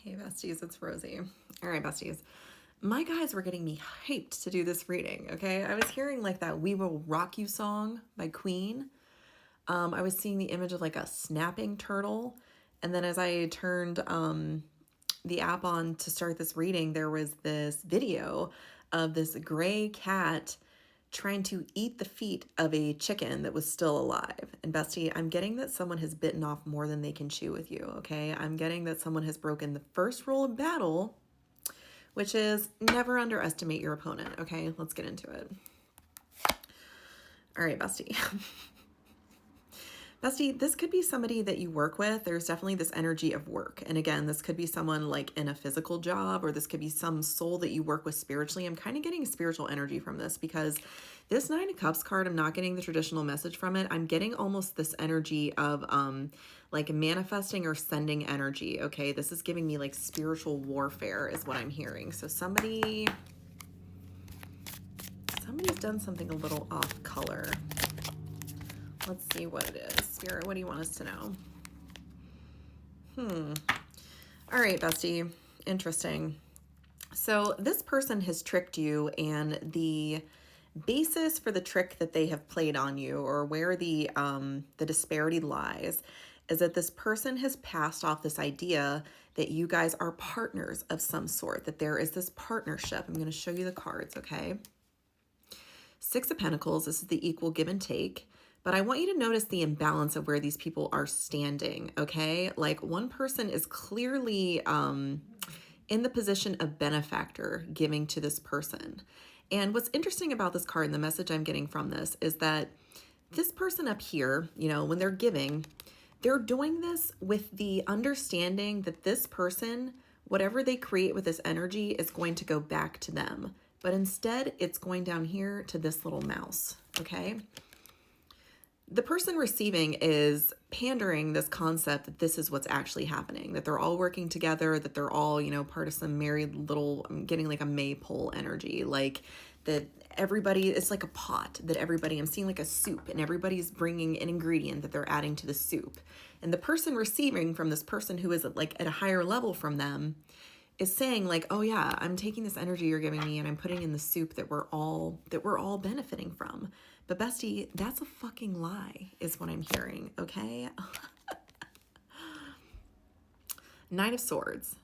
Hey besties, it's Rosie. All right, besties. My guys were getting me hyped to do this reading, okay? I was hearing like that We Will Rock You song by Queen. I was seeing the image of like a snapping turtle. And then as I turned the app on to start this reading, there was this video of this gray cat trying to eat the feet of a chicken that was still alive. And bestie, I'm getting that someone has bitten off more than they can chew with you, okay? I'm getting that someone has broken the first rule of battle, which is never underestimate your opponent, okay? Let's get into it. All right, bestie. Bestie, this could be somebody that you work with. There's definitely this energy of work. And again, this could be someone like in a physical job, or this could be some soul that you work with spiritually. I'm kind of getting spiritual energy from this because this Nine of Cups card, I'm not getting the traditional message from it. I'm getting almost this energy of like manifesting or sending energy. Okay, this is giving me like spiritual warfare is what I'm hearing. So somebody's done something a little off color. Let's see what it is. Spirit, what do you want us to know? All right, bestie. Interesting. So this person has tricked you, and the basis for the trick that they have played on you, or where the disparity lies, is that this person has passed off this idea that you guys are partners of some sort, that there is this partnership. I'm going to show you the cards, okay? Six of Pentacles, this is the equal give and take. But I want you to notice the imbalance of where these people are standing, okay? Like one person is clearly in the position of benefactor giving to this person. And what's interesting about this card and the message I'm getting from this is that this person up here, you know, when they're giving, they're doing this with the understanding that this person, whatever they create with this energy, is going to go back to them. But instead, it's going down here to this little mouse, okay? The person receiving is pandering this concept that this is what's actually happening, that they're all working together, that they're all, you know, part of some married little, I'm getting like a maypole energy, like that everybody, it's like a pot that everybody, I'm seeing like a soup and everybody's bringing an ingredient that they're adding to the soup. And the person receiving from this person who is like at a higher level from them is saying like, oh yeah, I'm taking this energy you're giving me and I'm putting in the soup that we're all benefiting from. But bestie, that's a fucking lie is what I'm hearing, okay? Nine of Swords.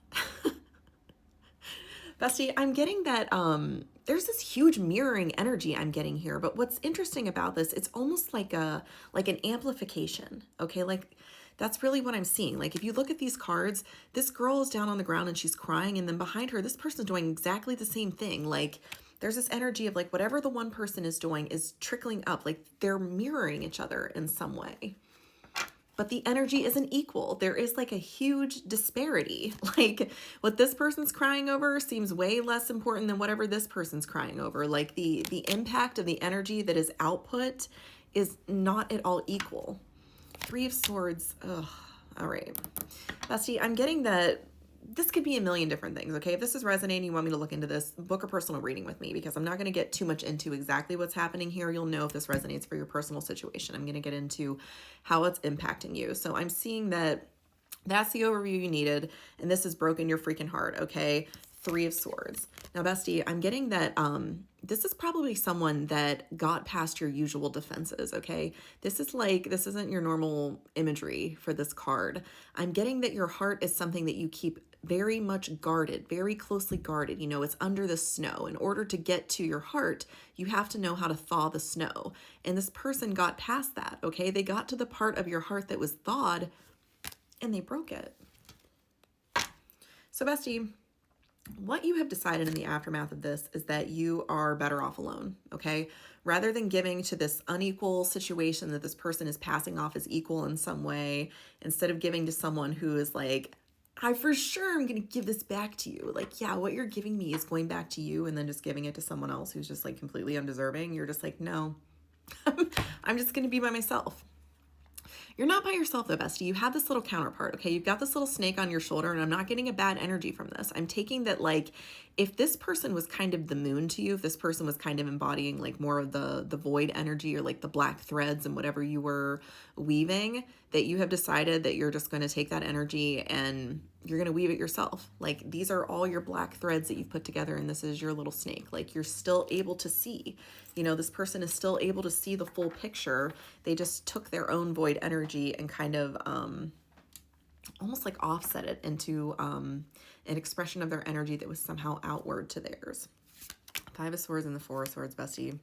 Bestie, I'm getting that there's this huge mirroring energy I'm getting here. But what's interesting about this, it's almost like an amplification, okay? Like that's really what I'm seeing. Like if you look at these cards, this girl is down on the ground and she's crying, and then behind her, this person's doing exactly the same thing. Like there's this energy of like whatever the one person is doing is trickling up, like they're mirroring each other in some way. But the energy isn't equal. There is like a huge disparity. Like what this person's crying over seems way less important than whatever this person's crying over. Like the impact of the energy that is output is not at all equal. Three of Swords. Ugh. All right. Bestie, I'm getting that this could be a million different things, okay? If this is resonating, you want me to look into this, book a personal reading with me, because I'm not going to get too much into exactly what's happening here. You'll know if this resonates for your personal situation. I'm going to get into how it's impacting you. So I'm seeing that that's the overview you needed, and this has broken your freaking heart, okay? Three of Swords. Now, bestie, I'm getting that this is probably someone that got past your usual defenses, okay? This isn't your normal imagery for this card. I'm getting that your heart is something that you keep very much guarded, very closely guarded. You know, it's under the snow. In order to get to your heart, you have to know how to thaw the snow. And this person got past that, okay? They got to the part of your heart that was thawed, and they broke it. So, bestie, what you have decided in the aftermath of this is that you are better off alone, okay? Rather than giving to this unequal situation that this person is passing off as equal in some way, instead of giving to someone who is like, I for sure am going to give this back to you. Like, yeah, what you're giving me is going back to you, and then just giving it to someone else who's just like completely undeserving. You're just like, no, I'm just going to be by myself. You're not by yourself though, bestie. You have this little counterpart, okay? You've got this little snake on your shoulder, and I'm not getting a bad energy from this. I'm taking that like if this person was kind of the moon to you, if this person was kind of embodying like more of the void energy or like the black threads and whatever you were weaving, that you have decided that you're just going to take that energy and you're going to weave it yourself. Like these are all your black threads that you've put together and this is your little snake. Like you're still able to see, you know, this person is still able to see the full picture. They just took their own void energy and kind of almost like offset it into an expression of their energy that was somehow outward to theirs. Five of Swords and the Four of Swords, bestie.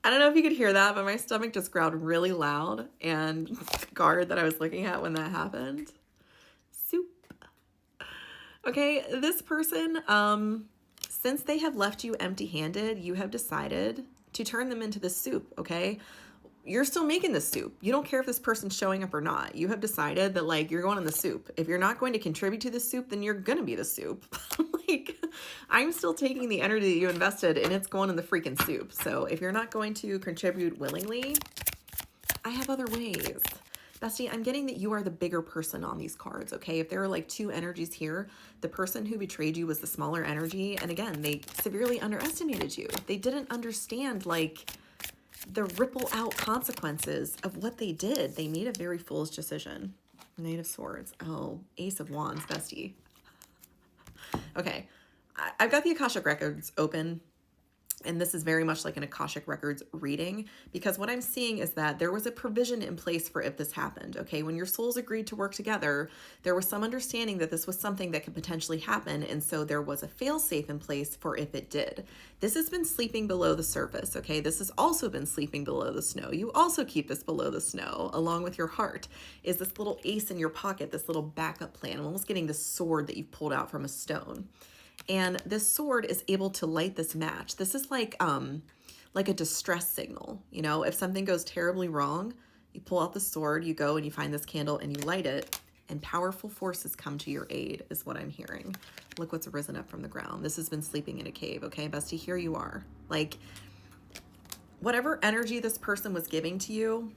I don't know if you could hear that, but my stomach just growled really loud, and the card that I was looking at when that happened. Soup. Okay, this person, since they have left you empty-handed, you have decided to turn them into the soup, okay? You're still making the soup. You don't care if this person's showing up or not. You have decided that like you're going in the soup. If you're not going to contribute to the soup, then you're going to be the soup. Like I'm still taking the energy that you invested and it's going in the freaking soup. So if you're not going to contribute willingly, I have other ways. Bestie, I'm getting that you are the bigger person on these cards, okay? If there are like two energies here, the person who betrayed you was the smaller energy. And again, they severely underestimated you. They didn't understand like the ripple out consequences of what they did. They made a very foolish decision. Knight of Swords. Oh, Ace of Wands, bestie. Okay, I've got the Akashic Records open, and this is very much like an Akashic Records reading, because what I'm seeing is that there was a provision in place for if this happened, okay? When your souls agreed to work together, there was some understanding that this was something that could potentially happen, and so there was a fail-safe in place for if it did. This has been sleeping below the surface, okay? This has also been sleeping below the snow. You also keep this below the snow, along with your heart, is this little ace in your pocket, this little backup plan. I'm almost getting this sword that you've pulled out from a stone. And this sword is able to light this match. This is like a distress signal. You know, if something goes terribly wrong, you pull out the sword, you go and you find this candle and you light it, and powerful forces come to your aid is what I'm hearing. Look what's risen up from the ground. This has been sleeping in a cave, okay, bestie? Here you are. Like, whatever energy this person was giving to you,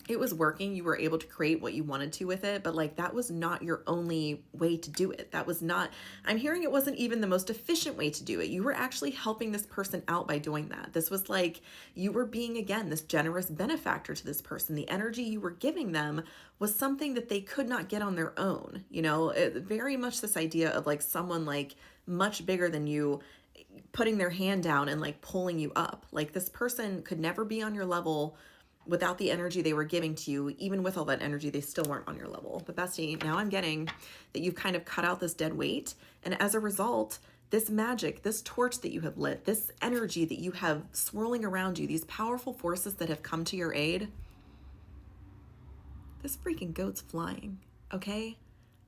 it was working. You were able to create what you wanted to with it, but like that was not your only way to do it. That was not, I'm hearing it wasn't even the most efficient way to do it. You were actually helping this person out by doing that. This was like you were being, again, this generous benefactor to this person. The energy you were giving them was something that they could not get on their own. You know, very much this idea of like someone like much bigger than you putting their hand down and like pulling you up. Like this person could never be on your level without the energy they were giving to you. Even with all that energy, they still weren't on your level. But bestie, now I'm getting that you've kind of cut out this dead weight. And as a result, this magic, this torch that you have lit, this energy that you have swirling around you, these powerful forces that have come to your aid, this freaking goat's flying, okay?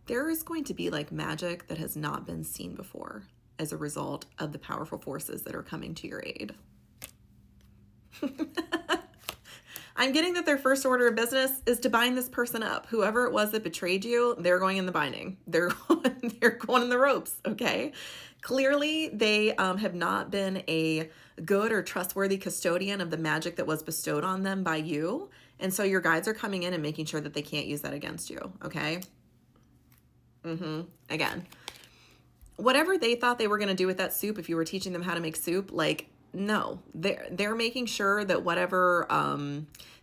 There is going to be like magic that has not been seen before as a result of the powerful forces that are coming to your aid. I'm getting that their first order of business is to bind this person up. Whoever it was that betrayed you, they're going in the binding. They're going in the ropes, okay? Clearly, they have not been a good or trustworthy custodian of the magic that was bestowed on them by you. And so your guides are coming in and making sure that they can't use that against you, okay? Again, whatever they thought they were going to do with that soup, if you were teaching them how to make soup, like, no, they're making sure that whatever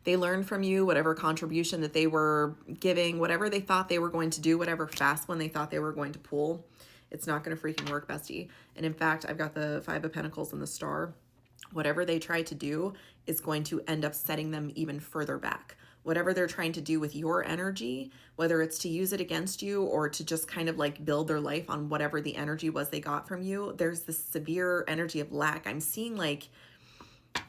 they learned from you, whatever contribution that they were giving, whatever they thought they were going to do, whatever fast one they thought they were going to pull, it's not going to freaking work, bestie. And in fact, I've got the Five of Pentacles and the Star. Whatever they try to do is going to end up setting them even further back. Whatever they're trying to do with your energy, whether it's to use it against you or to just kind of like build their life on whatever the energy was they got from you, there's this severe energy of lack. I'm seeing like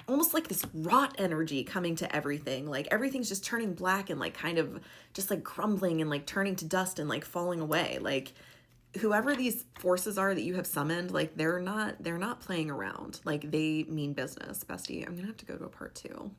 almost like this rot energy coming to everything. Like everything's just turning black and like kind of just like crumbling and like turning to dust and like falling away. Like whoever these forces are that you have summoned, like they're not playing around. Like they mean business, bestie. I'm gonna have to go to a part 2.